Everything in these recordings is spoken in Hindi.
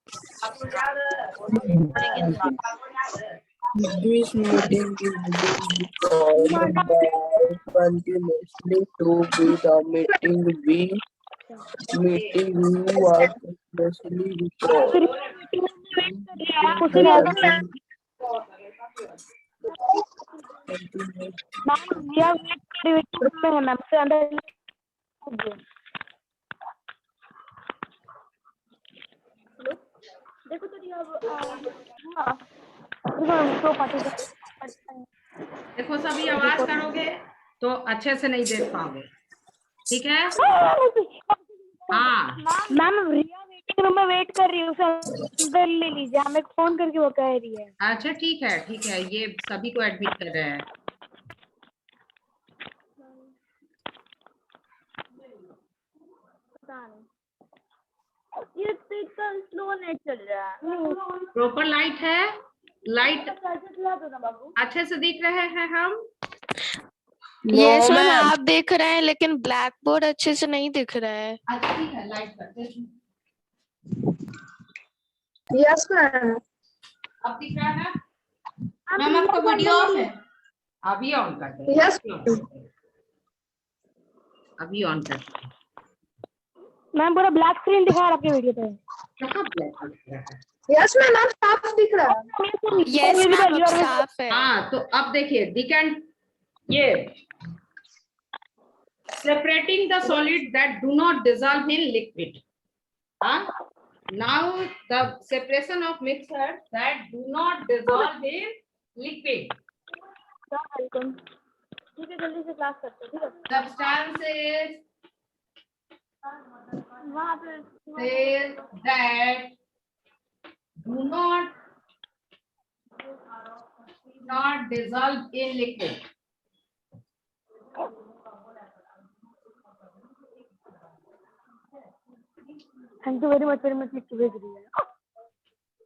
This meeting is being recorded by continuously to be the meeting you are continuously recorded. Ma'am ये वेट में है मैम से अंदर देखो तो देखो सभी आवाज करोगे तो अच्छे से नहीं देख पाओगे, ठीक है? हाँ मैम रिया वेटिंग रूम में वेट कर रही है, उसे अंदर ले लीजिए, हमें फोन करके वो कह रही है। अच्छा ठीक है, ये सभी को एडमिट कर रहे हैं। ये तो स्लो नेट चल रहा है। प्रॉपर लाइट है, लाइट अच्छे से दिख रहे हैं हम। यस मैम, आप देख रहे हैं लेकिन ब्लैक बोर्ड अच्छे से नहीं दिख रहा है। अच्छा ठीक है, लाइट करते हैं। Yes ma'am. अब दिख रहा है मैम? आपका वीडियो ऑफ है? अभी ऑन करते हैं। यस अभी ऑन करते हैं। मैम पूरा ब्लैक स्क्रीन दिखा रहा है आपके वीडियो पे। कहाँ ब्लैक दिख रहा है? यस मैम, आप साफ दिख रहा है। यस मैम, अब साफ है। हाँ तो अब देखिए ये separating the solid that do not dissolve in liquid. Now the separation of mixture that do not dissolve in liquid. ठीक है, जल्दी से क्लास करते हैं, ठीक है? Substances वहाँ पे says that do not dissolve in liquid. Thank you very much लिख के भेज रही है।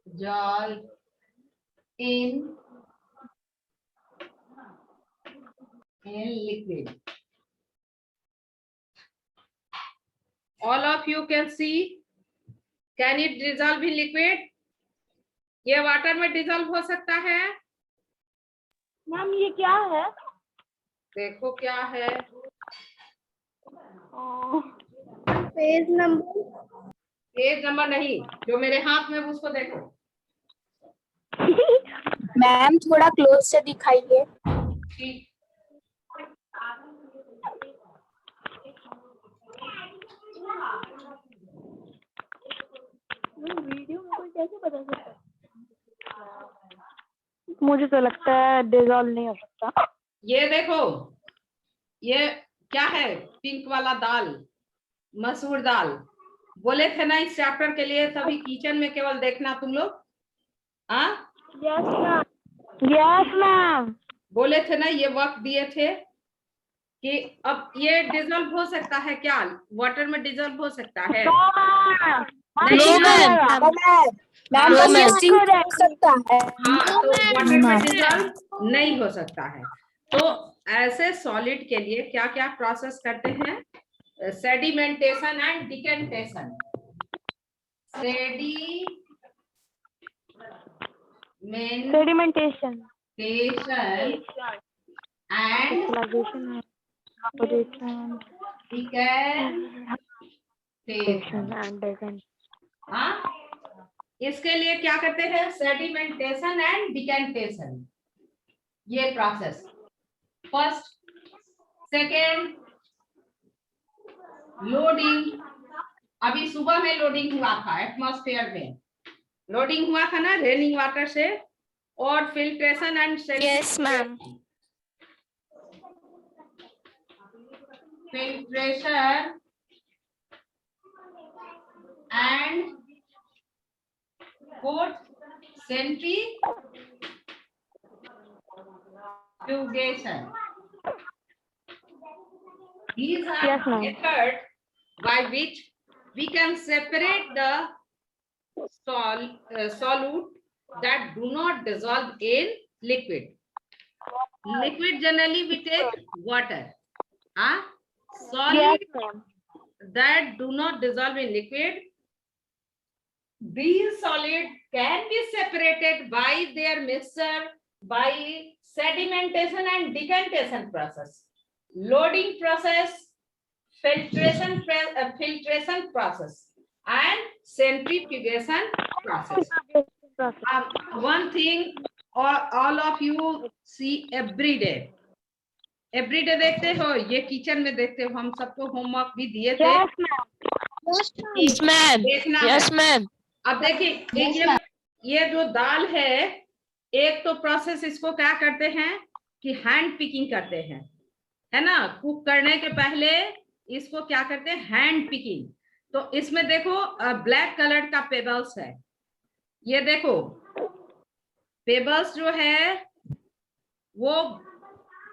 Dissolve in liquid. All of you can see. Can it dissolve in liquid? ये वाटर में डिजॉल्व हो सकता है? मैम ये क्या है? देखो क्या है। पेज नंबर नहीं, जो मेरे हाथ में उसको देखो। मैम थोड़ा क्लोज से दिखाइए। ठीक। वीडियो में कोई कैसे बता सकता है? मुझे तो लगता है डिसॉल्व नहीं हो सकता। ये देखो, ये क्या है? पिंक वाला दाल, मसूर दाल। बोले थे ना इस चैप्टर के लिए सभी किचन में केवल देखना तुम लोग। यस मैम बोले थे ना, ये वक्त दिए थे कि अब ये डिजॉल्व हो सकता है क्या? वाटर में डिजॉल्व हो सकता है? नहीं हो सकता है। हाँ, तो वाटर में डिजॉल्व नहीं हो सकता है। तो ऐसे सॉलिड के लिए क्या क्या प्रोसेस करते हैं? Sedimentation and decantation. Sedimentation and decantation. इसके लिए क्या करते हैं? सेडिमेंटेशन एंड डिकेंटेशन, ये प्रोसेस। First, second, loading. अभी सुबह में लोडिंग हुआ था, एटमॉस्फेयर में लोडिंग हुआ था ना रेनिंग वाटर से। और filtration and yes ma'am. filtration and fourth, centrifugation. These are method by which we can separate the solute that do not dissolve in liquid. Liquid generally we take water. Solid that do not dissolve in liquid, these solid can be separated by their mixture by sedimentation and decantation process, loading process, filtration process, and centrifugation process. One thing all of you see every day देखते हो, ये किचन में देखते हो, हम सबको होमवर्क भी दिए थे। Yes ma'am. देखना Yes है। ma'am. अब देखिए ये जो दाल है, एक तो प्रोसेस इसको क्या करते हैं कि हैंड पिकिंग करते हैं, है ना। कुक करने के पहले इसको क्या करते हैं, हैंड पिकिंग। तो इसमें देखो ब्लैक कलर का पेबल्स है, ये देखो पेबल्स जो है वो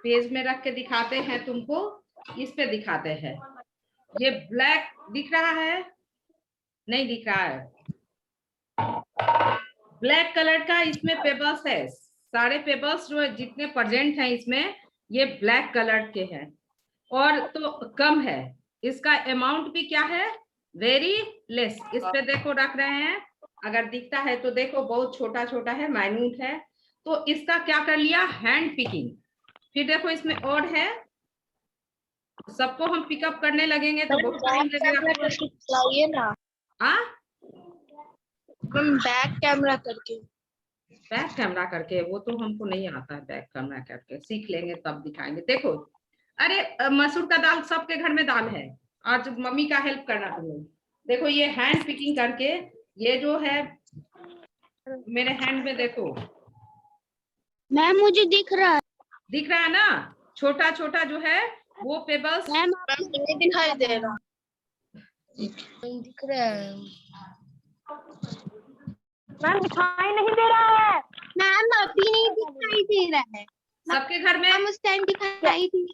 पेज में रख के दिखाते हैं तुमको, इस पे दिखाते हैं। ये ब्लैक दिख रहा है, नहीं दिख रहा है, ब्लैक कलर का इसमें पेबल्स है। सारे पेबल्स जो जितने प्रेजेंट हैं इसमें, ये ब्लैक कलर के हैं और तो कम है। इसका अमाउंट भी क्या है, वेरी लेस। इस पे देखो रख रहे हैं, अगर दिखता है तो देखो बहुत छोटा छोटा है, माइन्यूट है। तो इसका क्या कर लिया, हैंड पिकिंग। फिर देखो इसमें और है, सबको हम पिकअप करने लगेंगे तो बहुत टाइम लगेगा ना। बैक कैमरा करके, बैक कैमरा करके वो तो हमको नहीं आता है, बैक कैमरा करके सीख लेंगे तब दिखाएंगे। देखो अरे मसूर का दाल सबके घर में दाल है, आज मम्मी का हेल्प करना तुम लोग। देखो ये हैंड पिकिंग करके, ये जो है मेरे हैंड में देखो मैम मुझे दिख रहा है ना, छोटा छोटा जो है वो पेबल्स। मैम नहीं दिखाई दे रहा, दिख रहा है मैम, दिखाई नहीं दे रहा है मैम, अभी नहीं दिखाई दे रहा है। सबके घर में मैम उस टाइम दिखाई दी।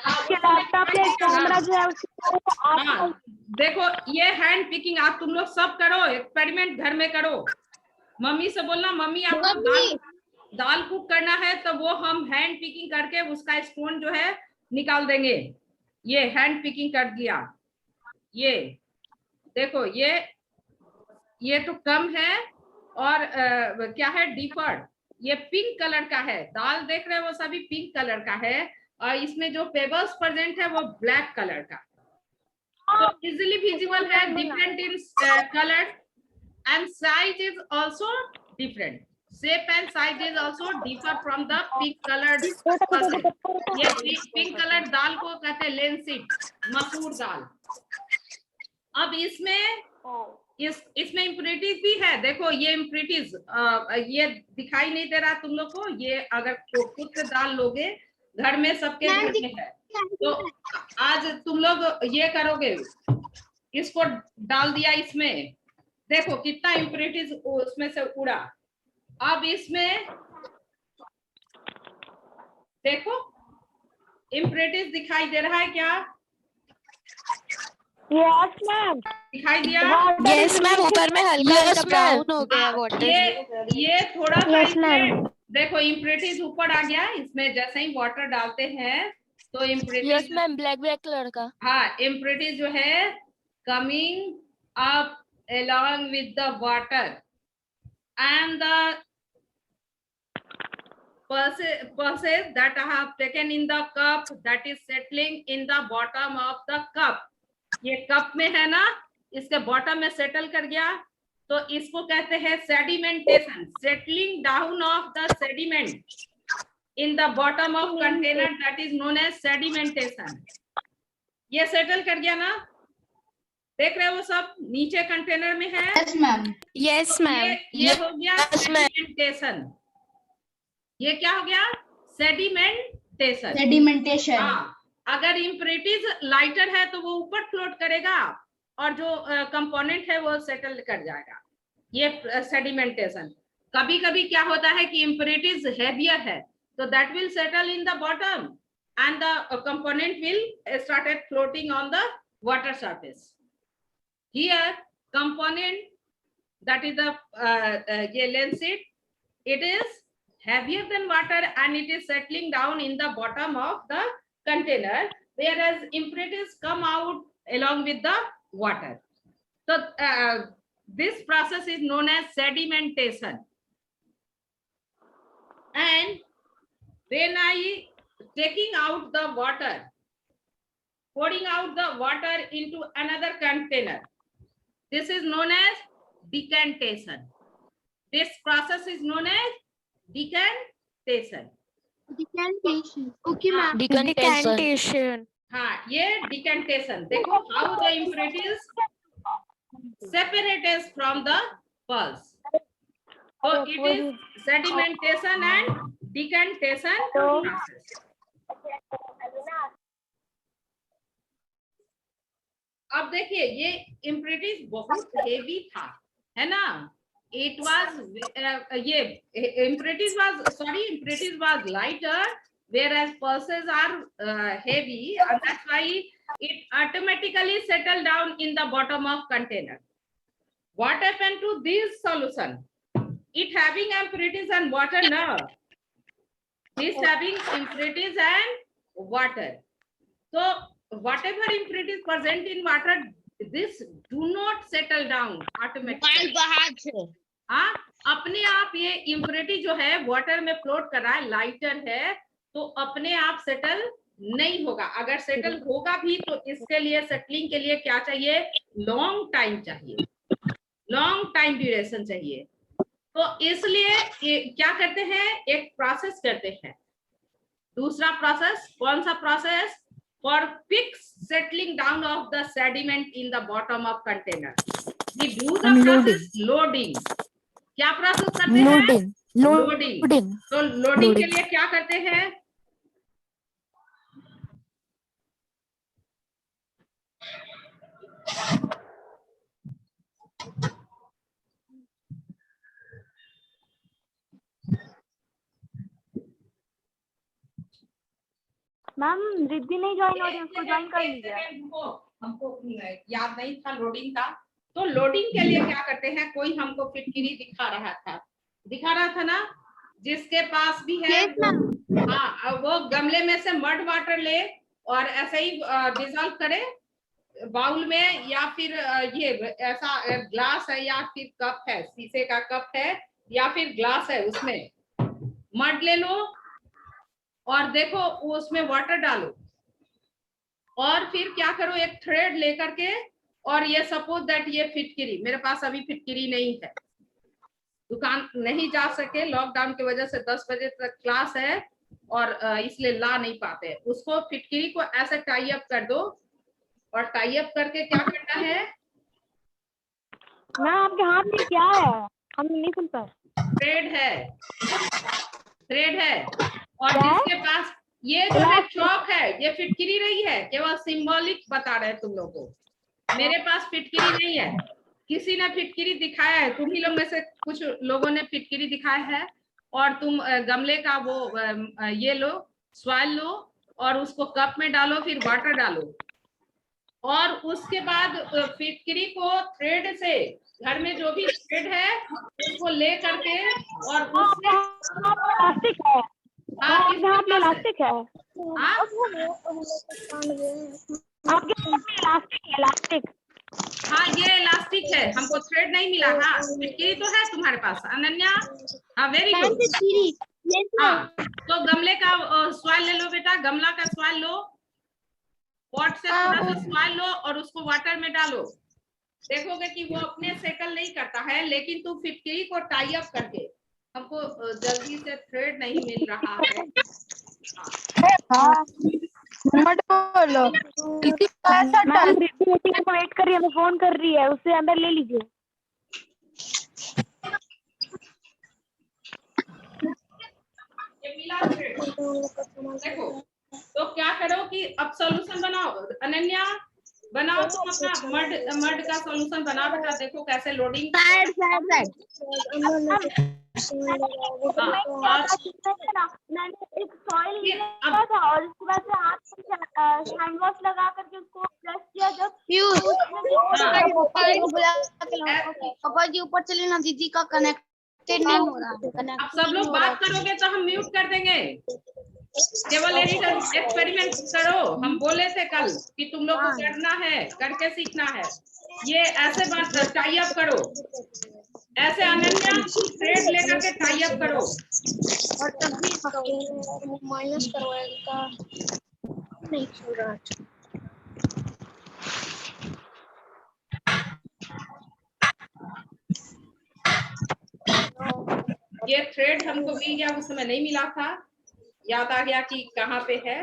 आपके लैपटॉप पे कैमरा जो है हाँ, देखो ये हैंड पिकिंग आप तुम लोग सब करो, एक्सपेरिमेंट घर में करो। मम्मी से बोलना, मम्मी आपको दाल कुक करना है तो वो हम हैंड पिकिंग करके उसका स्पून जो है निकाल देंगे। ये हैंड पिकिंग कर दिया, ये देखो ये तो कम है और क्या है, डिफर्ड। ये पिंक कलर का है, दाल देख रहे हैं वो सभी पिंक कलर का है, और इसमें जो पेबल्स प्रेजेंट है वो ब्लैक कलर का। तो इजिली विजिबल है, different in colour and size is also different. Shape and size is also differ from the pink colored puzzle. ये pink colored दाल को कहते हैं lensit, मसूर दाल। अब इसमें impurities भी है। देखो ये impurities, ये दिखाई नहीं दे रहा तुम लोग को। ये अगर खुद से दाल लोगे, घर में सबके घर में है, तो आज तुम लोग ये करोगे, इसको डाल दिया इसमें, देखो कितना इम्प्यूरिटीज उसमें से उड़ा। अब इसमें देखो इम्प्यूरिटीज दिखाई दे रहा है क्या? यस मैम, दिखाई दिया? यस मैम, ऊपर में हल्का हल्का ब्राउन हो गया वाटर। ये थोड़ा सा Yes, ma'am. देखो इम्प्यूरिटीज ऊपर आ गया। इसमें जैसे ही वाटर डालते हैं तो impurities, yes ma'am, black colour का। हाँ, इम्प्यूरिटीज जो है coming up along with the water and the pulses that I have taken in the cup that is settling in the bottom of the cup. ये कप में है ना, इसके बॉटम में सेटल कर गया, तो इसको कहते हैं sedimentation, settling down of the sediment in the bottom of container, that is known as sedimentation. ये सेटल कर गया ना, देख रहे हो वो सब नीचे कंटेनर में है। यस मैम, यस मैम, ये हो गया सेडिमेंटेशन। ये क्या हो गया? सेडिमेंटेशन। सेडिमेंटेशन। हाँ, अगर इम्प्यूरिटीज लाइटर है तो वो ऊपर फ्लोट करेगा और जो कंपोनेंट है वो सेटल कर जाएगा। ये सेडिमेंटेशन। कभी कभी क्या होता है कि इम्प्यूरिटीज हेवियर है तो that will settle in the bottom and the component will started floating on the water surface. Here component, that is the lensit, it is heavier than water and it is settling down in the bottom of the container, whereas impurities come out along with the water. So This process is known as sedimentation. And when I taking out the water, pouring out the water into another container, this is known as decantation. This process is known as decantation. Decantation. Okay, ma'am. Decantation. हाँ, ये decantation. देखो how the impurities separated from the pearls. So it is sedimentation and decantation process. अब देखिए ये impurities बहुत heavy था, है ना? It was impurities was lighter, whereas pulses are heavy, and that's why it automatically settled down in the bottom of container. What happened to this solution? It having impurities and water now. This having impurities and water. So whatever impurities present in water, this do not settle down automatically. हाँ, अपने आप ये इम्प्योरिटी जो है वाटर में फ्लोट कर रहा है, लाइटर है, तो अपने आप सेटल नहीं होगा. अगर सेटल होगा भी तो इसके लिए सेटलिंग के लिए क्या चाहिए? लॉन्ग टाइम चाहिए, लॉन्ग टाइम ड्यूरेशन चाहिए. तो इसलिए क्या करते हैं? एक प्रोसेस करते हैं. दूसरा प्रोसेस कौन सा process? For quick settling down of the sediment in the bottom of container. We do the process loading. क्या प्रोसेस करते हैं? लोडिंग. तो लोडिंग के लिए क्या करते हैं? मैम रिद्धि नहीं ज्वाइन हो रही, उसको ज्वाइन कर लीजिए. हमको याद नहीं था लोडिंग का. तो लोडिंग के लिए क्या करते हैं? कोई हमको फिटकिरी दिखा रहा था ना, जिसके पास भी है. हाँ, वो गमले में से मड वाटर ले और ऐसे ही डिजॉल्व करे बाउल में, या फिर ये ऐसा ग्लास है या फिर कप है, शीशे का कप है या फिर ग्लास है, उसमें मड ले लो और देखो उसमें वाटर डालो और फिर क्या करो? एक थ्रेड लेकर के, और ये सपोज दैट ये फिटकिरी, मेरे पास अभी फिटकिरी नहीं है, दुकान नहीं जा सके लॉकडाउन की वजह से, 10 बजे तक क्लास है और इसलिए ला नहीं पाते. उसको फिटकिरी को ऐसे टाई अप कर दो और टाई अप करके क्या करना है? मैम आपके हाथ में क्या है? हम नहीं सुन पा. थ्रेड है और जिसके पास ये जो है चौक है, ये फिटकिरी नहीं है, केवल सिंबॉलिक बता रहे हैं तुम लोगों को. मेरे पास फिटकिरी नहीं है, किसी ने फिटकिरी दिखाया है, तुम ही लोग में से कुछ लोगों ने फिटकिरी दिखाया है, और तुम गमले का वो ये लो, सॉइल लो और उसको कप में डालो, फिर वाटर डालो और उसके बाद फिटकिरी को थ्रेड से, घर में जो भी थ्रेड है उसको ले करके और उससे प्लास्टिक है. आपके हाथ में इलास्टिक है. आपके हाथ में इलास्टिक है. इलास्टिक. हाँ, ये इलास्टिक है, हमको थ्रेड नहीं मिला. हाँ, फिटकिरी तो है तुम्हारे पास अनन्या. हाँ, वेरी गुड. हाँ, तो गमले का सॉइल ले लो बेटा, गमला का सॉइल लो, पॉट से थोड़ा सा सॉइल लो और उसको वाटर में डालो. देखोगे कि वो अपने सेटल नहीं करता है, लेकिन तुम फिटकिरी को टाई अप करके, हमको जल्दी से थ्रेड नहीं मिल रहा है. मैम रिद्धि को वेट कर रही है, हमें फोन कर रही है, उससे अंदर ले लीजिए. ये मिला थ्रेड. देखो, तो क्या करो कि अब सॉल्यूशन बनाओ. अनन्या बनाओ, तुम अपना मड का सॉल्यूशन बना बेटा. देखो कैसे लोडिंग. मैंने एक सॉइल लिया था और उसके बाद से हाथ से हैंड वॉश लगा करके उसको प्रेस किया. जब पापा जी ऊपर चले ना, दीदी का कनेक्टेड नहीं हो रहा. अब सब लोग बात करोगे तो हम म्यूट कर देंगे. केवल एक्सपेरिमेंट करो. हम बोले थे कल कि तुम लोग को करना है, करके सीखना है. ये ऐसे टाई अप करो, ऐसे अनन्या थ्रेड लेकर के टाई अप करो। और तभी माइनस करवाएगा नहीं चल रहा। ये थ्रेड हमको मिल गया, उस समय नहीं मिला था, याद आ गया कि कहाँ पे है।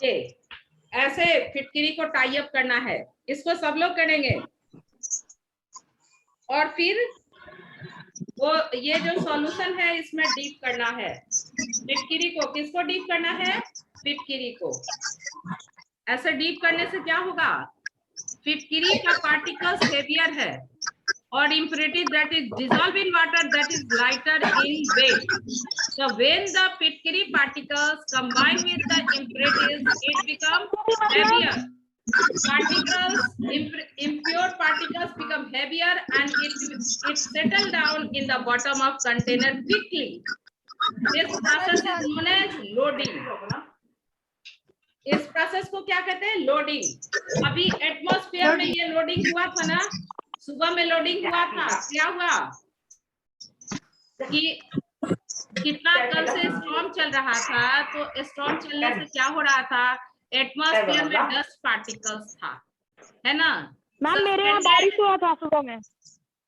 ये ऐसे फिटकरी को टाई अप करना है, इसको सब लोग करेंगे। और फिर वो ये जो सॉल्यूशन है इसमें डीप करना है। फिटकरी को किसको डीप करना है? फिटकरी को। ऐसे डीप करने से क्या होगा? फिटकरी का पार्टिकल्स हेवियर है और impurity that is dissolved in water that is lighter in weight. So when the fitkiri particles combine with the impurities, it becomes heavier. Particles, impure particles become heavier and it settle down in the bottom of container quickly. This process is known as loading. इस प्रोसेस को क्या कहते हैं? लोडिंग। अभी एटमॉस्फेयर में ये लोडिंग हुआ था ना, सुबह में लोडिंग हुआ था। क्या हुआ कि कितना कल से स्टॉर्म चल रहा था, तो स्टॉर्म चलने से क्या हो रहा था? एटमॉस्फेयर में डस्ट पार्टिकल्स था, है ना? मैम मेरे यहाँ बारिश हुआ था सुबह में।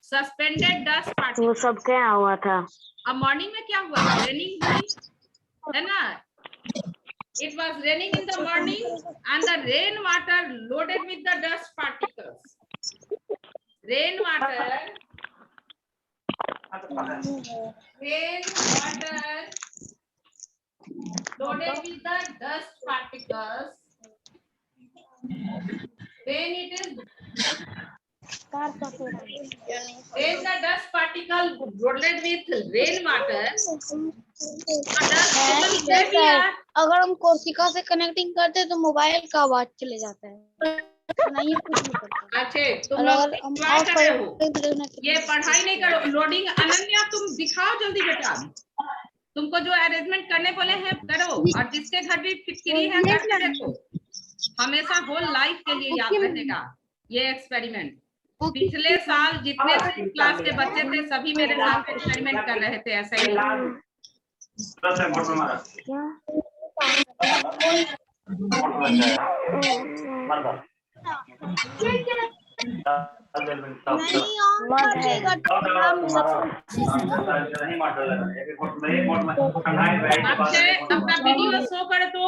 Suspended dust particles. वो सब क्या हुआ था? अब मॉर्निंग में क्या हुआ? रेनिंग हुई, है ना? It was raining in the morning and the rain water loaded with the dust particles. Rain water loaded with the dust particles. When it is when the dust particle loaded with rain water, अगर हम कोशिका से कनेक्टिंग करते हैं तो मोबाइल का आवाज चले जाता है, नहीं कुछ नहीं करता। अच्छे तुम लोग एंजॉय कर रहे हो, ये पढ़ाई नहीं करो। लोडिंग अनन्या तुम दिखाओ जल्दी बेटा, तुमको जो अरेंजमेंट करने बोले हैं करो, और जिसके घर भी फिटकरी है करके देखो, हमेशा होल लाइफ के लिए याद रहेगा ये एक्सपेरिमेंट। पिछले साल जितने क्लास के बच्चे थे सभी मेरे साथ एक्सपेरिमेंट कर रहे थे ऐसा ही। अपना वीडियो शो कर तो।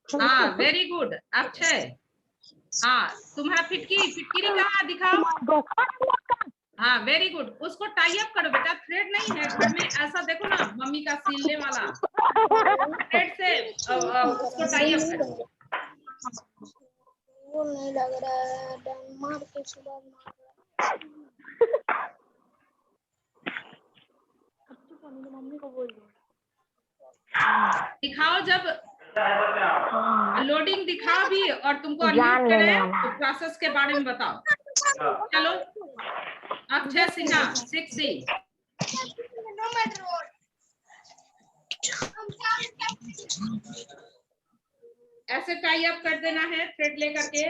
हाँ वेरी गुड अक्षय। हाँ तुम्हारा फिटकरी कहाँ दिखाओ। हाँ वेरी गुड, उसको टाई अप करो बेटा, थ्रेड नहीं है घर में, ऐसा देखो ना मम्मी का सिलने वाला थ्रेड से उसको टाई अप करो। वो नहीं लग रहा है, डेनमार्क के सुबह मम्मी को बोल दो दिखाओ, जब लोडिंग दिखाओ भी और तुमको अनम्यूट करे तो प्रोसेस के बारे में बताओ। चलो अक्षय सिन्हा 6C। ऐसे टाई अप कर देना है थ्रेड लेकर के,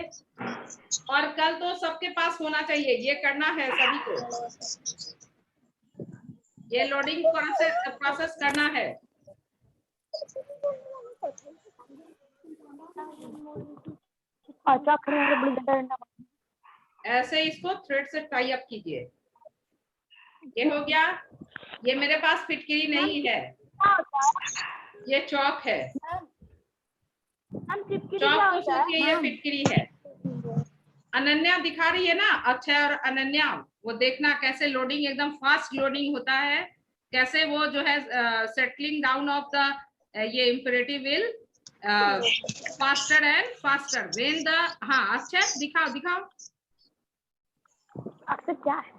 और कल तो सबके पास होना चाहिए, ये करना है सभी को, ये लोडिंग प्रोसेस करना है। ऐसे इसको थ्रेड से टाई अप कीजिए। ये हो गया। ये मेरे पास फिटकरी नहीं है, ये चौक है। चौक को सोचिए ये फिटकरी है। अनन्या दिखा रही है ना, अक्षय और अनन्या, वो देखना कैसे लोडिंग एकदम फास्ट लोडिंग होता है, कैसे वो जो है सेटलिंग डाउन ऑफ द ये impurity will faster and faster when the. हाँ अक्षय दिखाओ अक्षय क्या है?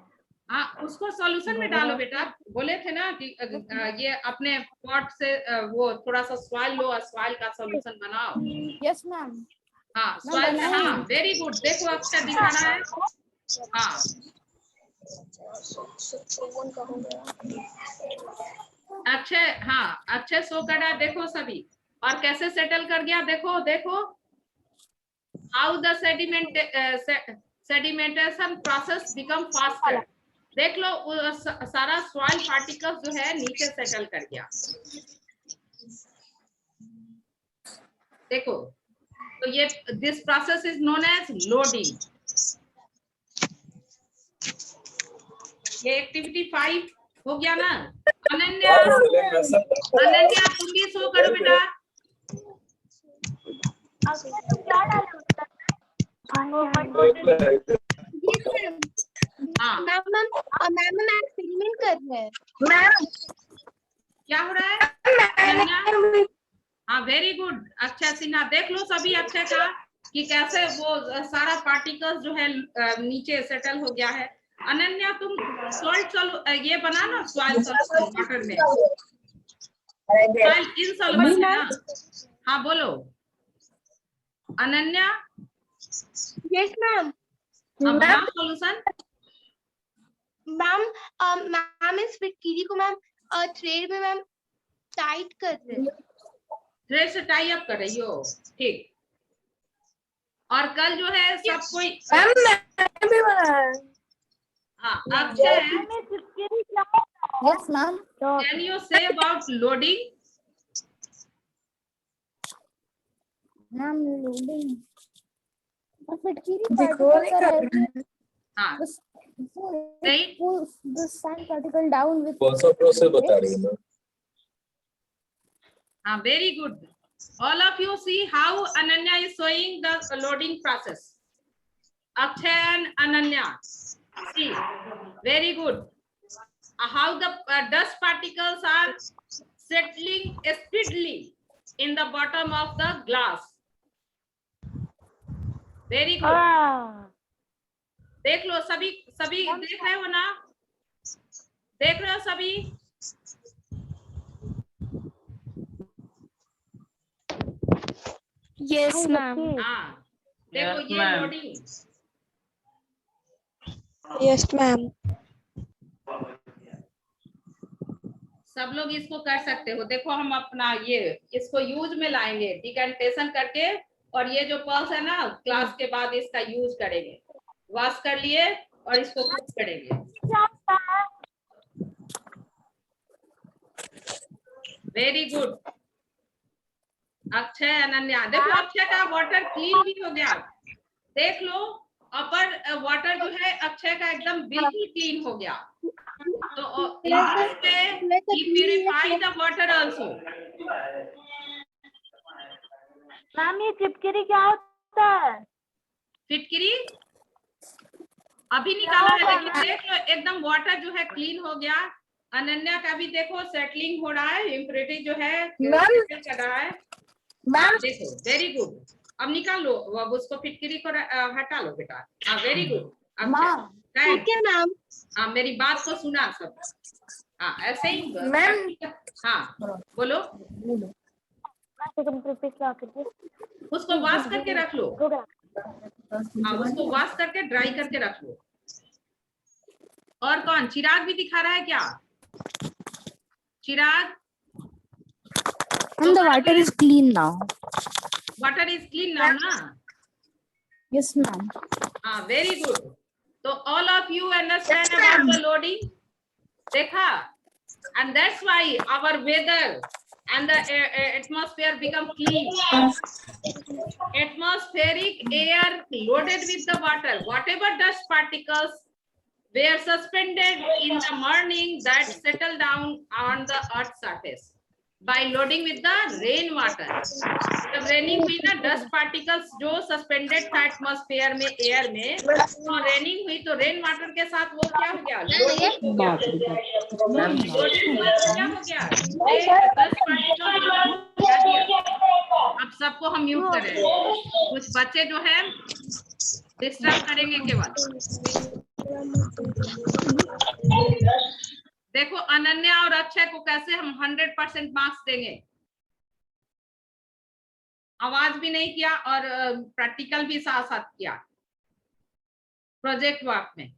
हाँ उसको सॉल्यूशन में डालो बेटा, बोले थे ना कि ये अपने पॉट से वो थोड़ा सा सॉइल लो और सॉइल का सॉल्यूशन बनाओ। Yes ma'am. हाँ सॉइल, हाँ वेरी गुड, देखो अक्षय दिखा रहा है। हाँ अक्षय, हाँ अक्षय शो कर रहा है, देखो सभी, और कैसे सेटल कर गया, देखो how the sedimentation process become faster. देख लो सारा सॉइल पार्टिकल्स जो है नीचे सेटल कर गया। देखो तो ये this process is known as loading. ये एक्टिविटी 5 हो गया ना। अनन्या, अनन्या तुम भी शो करो बेटा। क्या डाले उत्तर हाँ मैम एक्सपेरिमेंट कर रहे हैं। क्या हो रहा है अनन्या? हाँ वेरी गुड। अक्षय सिन्हा देख लो सभी अक्षय का कि कैसे वो सारा पार्टिकल्स जो है नीचे सेटल हो गया है। अनन्या तुम सॉल्ट ये बना ना सॉइल सॉल्यूशन वाटर में, सॉइल इन सॉल्यूशन है ना। हाँ बोलो अनन्या। Yes ma'am. बनाओ सॉल्यूशन। मैम इस फिटकिरी को मैम थ्रेड में मैम टाइट कर रहे हैं। थ्रेड से टाई अप कर रही हो, ठीक। और कल जो है सब कोई Akshay Yes, ma'am. Can you say about loading? Ma'am loading दिखो नहीं कर रहे हैं। हाँ Right. pulls the sand particle down with कौन सा प्रोसेस बता रही है? हाँ very good. All of you see how Ananya is showing the loading process. Akshay and Ananya, see, very good. How the dust particles are settling speedily in the bottom of the glass. Very good. देख लो सभी सभी देख रहे हो ना? देख रहे हो सभी? Yes ma'am. हाँ देखो ये लोडिंग। Yes ma'am. सब लोग इसको कर सकते हो। देखो हम अपना ये इसको यूज में लाएंगे डिकेंटेशन करके, और ये जो पल्स है ना क्लास के बाद इसका यूज करेंगे। वॉश कर लिए और इसको कुक करेंगे। Very good Akshay Ananya. देखो अक्षय का वाटर क्लीन भी हो गया। देख लो अपर वाटर जो है अक्षय का एकदम बिल्कुल क्लीन हो गया। तो purify the water also. Ma'am ये चिपकिरी क्या होता है? फिटकिरी अभी निकाला है, लेकिन देख लो एकदम वाटर जो है क्लीन हो गया। अनन्या का भी देखो सेटलिंग हो रहा है, इम्प्योरिटी जो है सेटल कर रहा है। देखो वेरी गुड। अब निकाल लो, अब उसको फिटकिरी को हटा लो बेटा। हाँ वेरी गुड। ठीक है मैम। हाँ मेरी बात को सुना सब। हाँ ऐसे ही मैम। हाँ बोलो। उसको वॉश करके रख लो। हाँ उसको वॉश करके ड्राई करके रख लो। और कौन? चिराग भी दिखा रहा है क्या? Chirag and the water is clean now. Water is clean now ना? Yes ma'am. हाँ वेरी गुड। तो all of you understand about the loading. देखा? And that's why our weather and the atmosphere become clean. Atmospheric air loaded with the water. Whatever dust particles were suspended in the morning that settle down on the earth's surface by loading with the rainwater. जब रेनिंग हुई ना, डस्ट पार्टिकल्स जो सस्पेंडेड था एटमॉस्फेयर में, एयर में, तो रेनिंग हुई तो रेन वाटर के साथ वो क्या हो गया? लोडिंग हो गया। क्या हो गया? Dust particle. अब सबको हम म्यूट कर रहे हैं। कुछ बच्चे जो है डिस्टर्ब करेंगे केवल। देखो अनन्या और अक्षय को कैसे हम 100% मार्क्स देंगे। आवाज भी नहीं किया और प्रैक्टिकल भी साथ साथ किया प्रोजेक्ट वर्क में।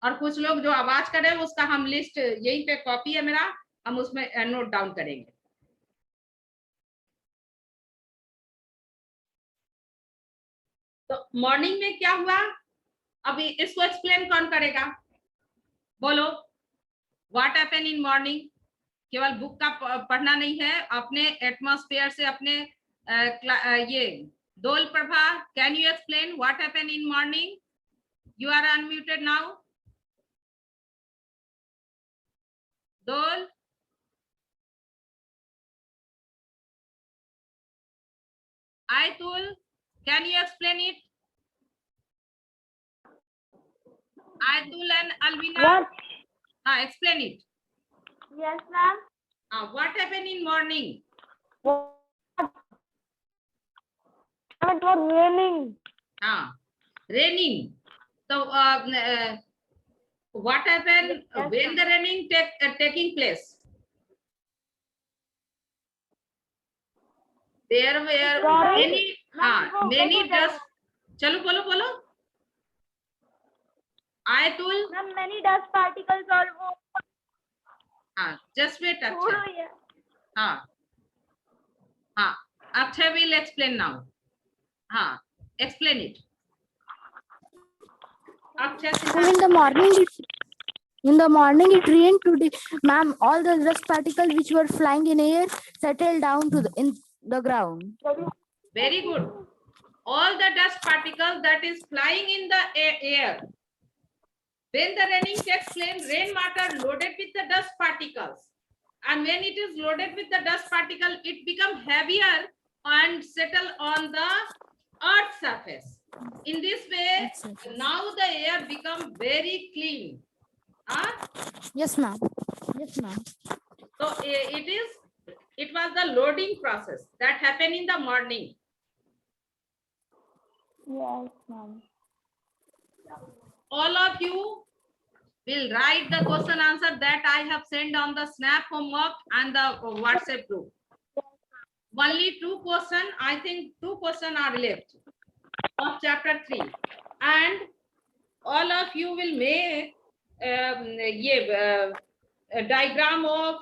और कुछ लोग जो आवाज करे उसका हम लिस्ट यहीं पे कॉपी है मेरा, हम उसमें नोट डाउन करेंगे। तो मॉर्निंग में क्या हुआ, अभी इसको एक्सप्लेन कौन करेगा, बोलो। व्हाट हैपन इन मॉर्निंग, केवल बुक का पढ़ना नहीं है, अपने एटमॉस्फेयर से, अपने ये Dol Prabha, can you explain what happen in morning? You are unmuted now. Dol, Aitul, can you explain it? Aitul and Alvina. What? Explain it. Yes, ma'am. What happened in morning? It was raining. Raining. So what happened Yes, when the raining taking place? There were Sorry? many Ma'am, many go dust. चलो बोलो. Aitul. Ma'am, many dust particles are Just wait. छोड़ो ये. Akshay will explain now. Explain it. Akshay. In the morning it rained today, ma'am. All the dust particles which were flying in air settled down to in the ground. Very good. All the dust particles that is flying in the air. When the raining takes place, rain water loaded with the dust particles. And when it is loaded with the dust particle, it becomes heavier and settle on the earth's surface. In this way, now the air become very clean. Yes, ma'am. So it was the loading process that happened in the morning. Yes, ma'am. All of you will write the question answer that I have sent on the Snap homework and the WhatsApp group. Only 2 questions, I think 2 questions are left of chapter 3. And all of you will make a diagram of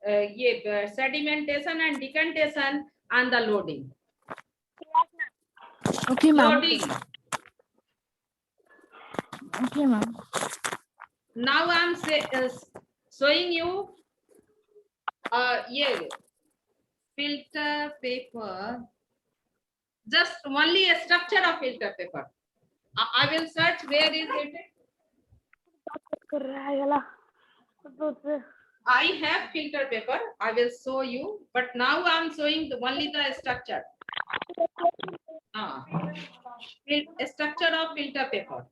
sedimentation and decantation and the loading. Okay, ma'am. Loading. Okay, ma'am. Now I am showing you filter paper. Just only a structure of filter paper. I will search where is it. I have filter paper. I will show you, but now I am showing only the structure. Structure of filter paper.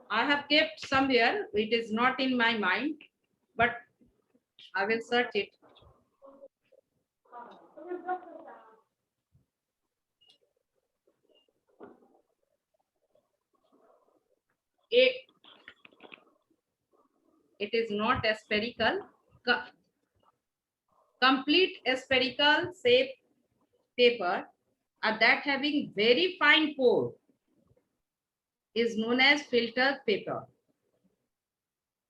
I have kept somewhere. It is not in my mind, but I will search it. It is not a spherical. Complete spherical shape paper that having very fine pore is known as filter paper.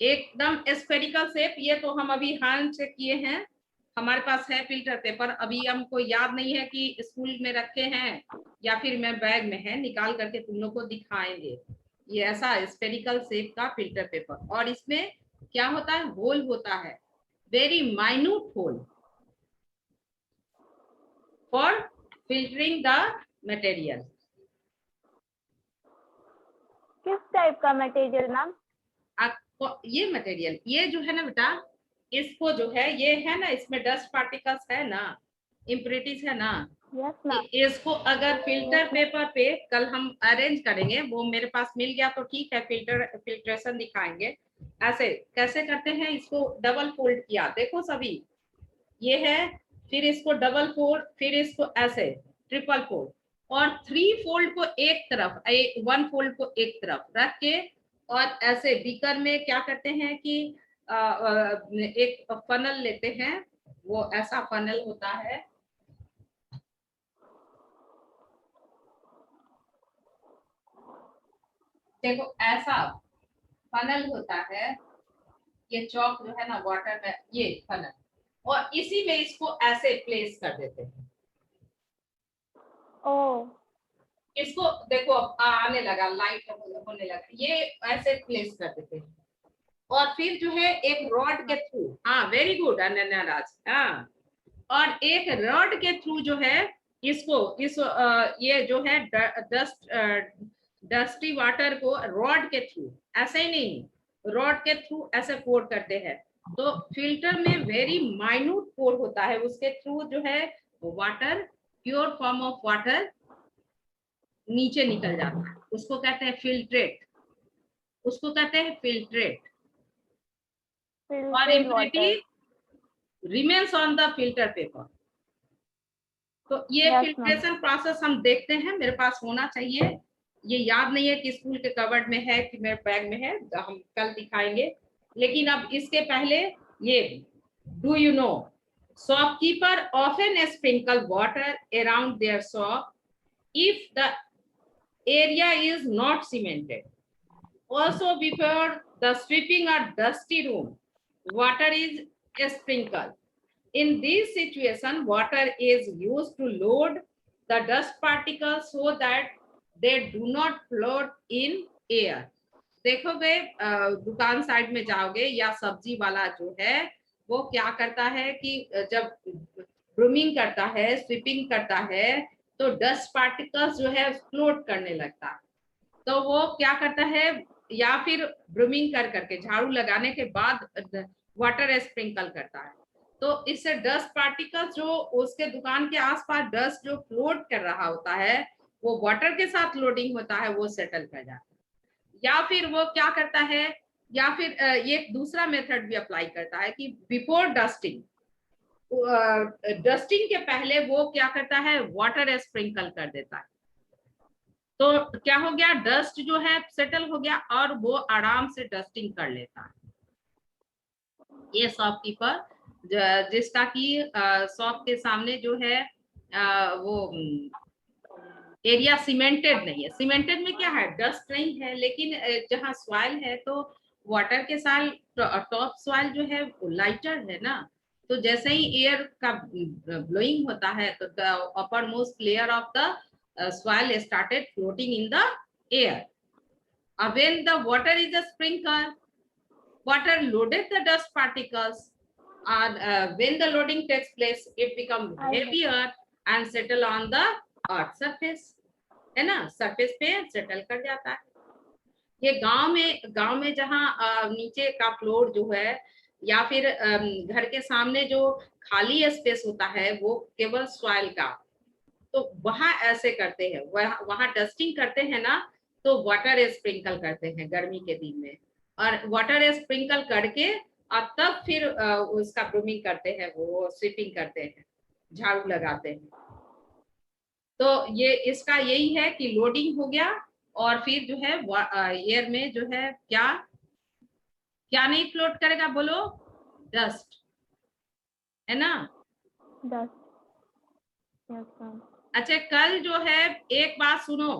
एकदम स्फेरिकल शेप, ये तो हम अभी हाल से किए हैं, हमारे पास है फिल्टर पेपर। अभी हमको याद नहीं है कि स्कूल में रखे हैं या फिर मैं बैग में है, निकाल करके तुम लोग को दिखाएंगे। ये ऐसा स्फेरिकल शेप का फिल्टर पेपर, और इसमें क्या होता है, होल होता है, very minute hole for filtering the material. किस टाइप का मटेरियल मैम? आपको ये मटेरियल, ये जो है ना बेटा, इसको जो है, ये है ना, इसमें डस्ट पार्टिकल्स है ना, इम्प्योरिटीज है ना, इसको अगर फिल्टर पेपर पे कल हम अरेंज करेंगे, वो मेरे पास मिल गया तो ठीक है, फिल्ट्रेशन दिखाएंगे। ऐसे कैसे करते हैं, इसको डबल फोल्ड किया, देखो सभी, ये है, फिर इसको डबल फोल्ड, फिर इसको ऐसे ट्रिपल फोल्ड, और 3 फोल्ड को एक तरफ, 1 फोल्ड को एक तरफ रख के, और ऐसे बीकर में क्या करते हैं कि एक फनल लेते हैं, वो ऐसा फनल होता है, देखो ऐसा फनल होता है, ये चौक जो है ना वाटर में, ये फनल, और इसी में इसको ऐसे प्लेस कर देते हैं। इसको देखो अब आने लगा, लाइट होने लगा, ये ऐसे प्लेस कर देते हैं और फिर जो है एक रॉड के थ्रू, हाँ वेरी गुड अनन्या राज, हाँ, और एक रॉड के थ्रू जो है इसको ये जो है डस्टी वाटर को रॉड के थ्रू, ऐसे ही नहीं, रॉड के थ्रू ऐसे पोर करते हैं। तो फिल्टर में वेरी माइन्यूट पोर होता है, उसके थ्रू जो है water, pure form of water नीचे निकल जाता है, उसको कहते हैं फिल्ट्रेट, उसको कहते हैं फिल्ट्रेट, और impurity remains on the filter paper. तो ये फिल्ट्रेशन प्रोसेस हम देखते हैं, मेरे पास होना चाहिए, ये याद नहीं है कि स्कूल के कवर्ड में है कि मेरे बैग में है, हम कल दिखाएंगे। लेकिन अब इसके पहले ये, do you know shopkeeper often sprinkle water around their shop if the area is not cemented. Also before the sweeping or dusty room, water is sprinkled. In this situation, water is used to load the dust particles so that they do not float in air. देखोगे दुकान साइड में जाओगे या सब्जी वाला जो है वो क्या करता है कि जब ब्रूमिंग करता है, स्वीपिंग करता है, तो डस्ट पार्टिकल्स जो है फ्लोट करने लगता है। तो वो क्या करता है, या फिर ब्रूमिंग कर करके झाड़ू लगाने के बाद वाटर स्प्रिंकल करता है, तो इससे डस्ट पार्टिकल्स जो उसके दुकान के आसपास डस्ट जो फ्लोट कर रहा होता है वो वाटर के साथ लोडिंग होता है, वो सेटल कर जाता है। या फिर वो क्या करता है, या फिर ये दूसरा मेथड भी अप्लाई करता है कि बिफोर डस्टिंग, डस्टिंग के पहले वो क्या करता है, वाटर स्प्रिंकल कर देता है। तो क्या हो गया, डस्ट जो है सेटल हो गया और वो आराम से डस्टिंग कर लेता है। ये शॉपकीपर जिसका कि शॉप के सामने जो है वो एरिया सीमेंटेड नहीं है। सीमेंटेड में क्या है, डस्ट नहीं है, लेकिन जहाँ सॉइल है तो वाटर के साथ टॉप सॉइल जो है लाइटर है ना, तो जैसे ही एयर का ब्लोइंग होता है तो the upper most layer of the soil started floating in the air. When the water is a sprinkler, water loaded the dust particles, and when the loading takes place, it becomes heavier and settle on the earth surface, है ना, सरफेस पे सेटल कर जाता है। ये गांव में जहाँ नीचे का फ्लोर जो है या फिर घर के सामने जो खाली स्पेस होता है वो केवल सॉइल का, तो वहां ऐसे करते हैं, वहां डस्टिंग करते हैं ना, तो वाटर स्प्रिंकल करते हैं गर्मी के दिन में, और वाटर स्प्रिंकल करके और तब फिर उसका ब्रूमिंग करते हैं, वो स्वीपिंग करते हैं, झाड़ू लगाते हैं। तो ये इसका यही है कि लोडिंग हो गया और फिर जो है एयर में जो है क्या क्या नहीं फ्लोट करेगा, बोलो, डस्ट, है ना, डस्ट। अच्छा कल जो है एक बात सुनो,